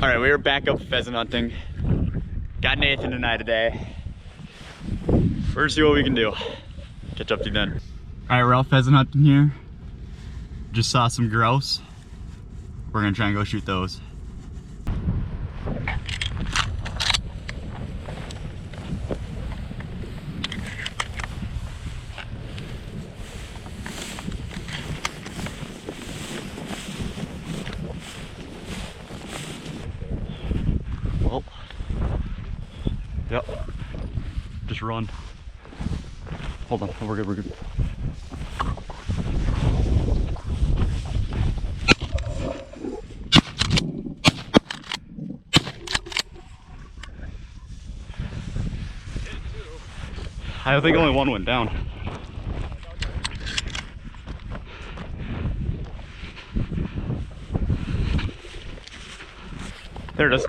All right, we are back up pheasant hunting. Got Nathan and I today. We're gonna see what we can do. Catch up to you then. All right, we're out pheasant hunting here. Just saw some grouse. We're gonna try and go shoot those. Well, yep, just run. Hold on, we're good, we're good. I think only one went down. There it is.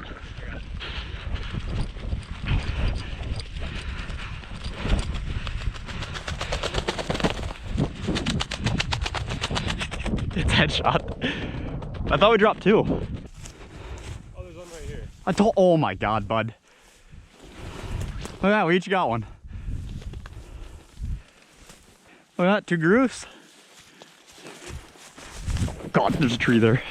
It's headshot. I thought we dropped two. Oh, there's one right here. Oh my god, bud. Look at that, we each got one. Look at that, two grouse. God, there's a tree there.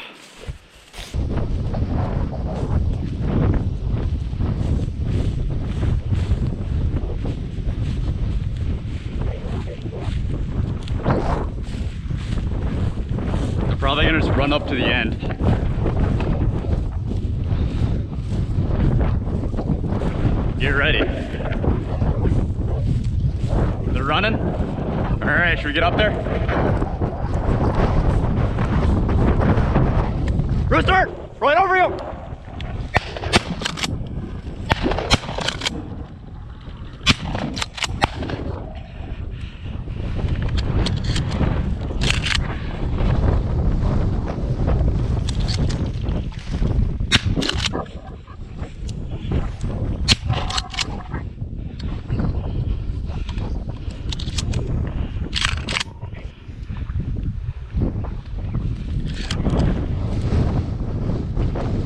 Probably gonna just run up to the end. Get ready. They're running. All right, should we get up there? Rooster, right over you.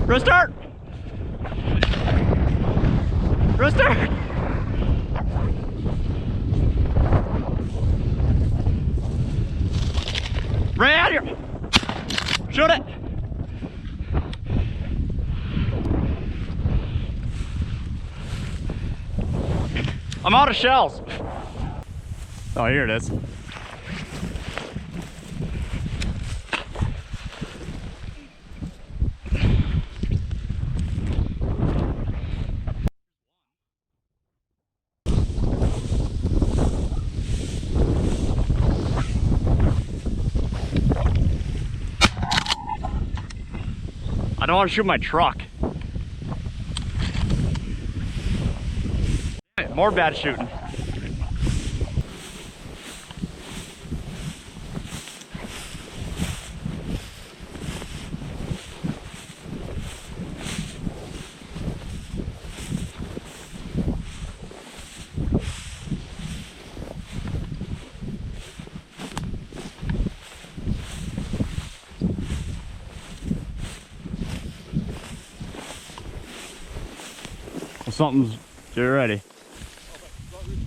Rooster! Rooster! Right out here! Shoot it! I'm out of shells. Oh, here it is. I don't want to shoot my truck. More bad shooting. Something's, get ready.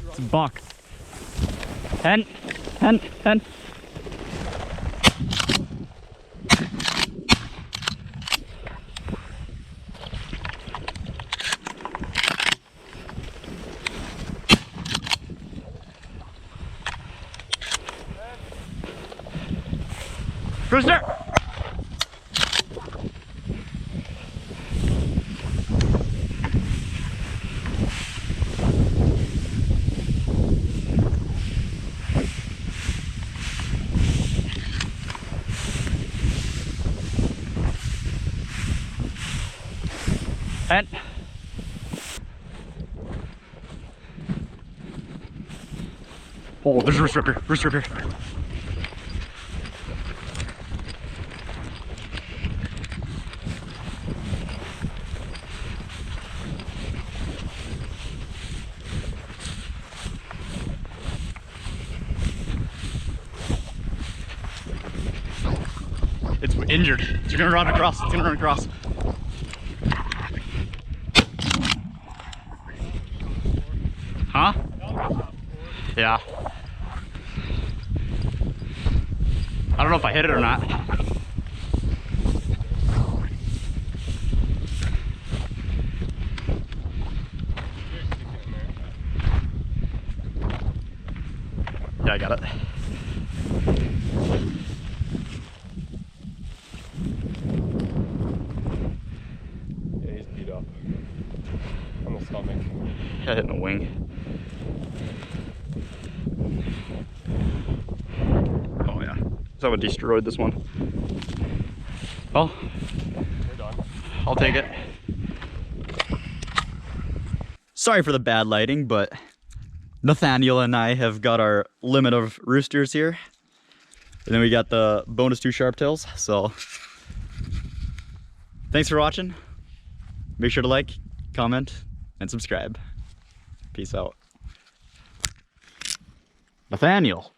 It's a buck. Hen. Rooster! And oh, there's a rooster up here. It's injured. It's gonna run across. Huh? Yeah. I don't know if I hit it or not. Yeah, I got it. Yeah, he's beat up on the stomach. Got hit in the wing. Oh yeah. Someone destroyed this one. Well, You're done. I'll take it. Sorry for the bad lighting, but Nathaniel and I have got our limit of roosters here. And then we got the bonus 2 sharptails. So thanks for watching. Make sure to like, comment, and subscribe. Peace out. Nathaniel.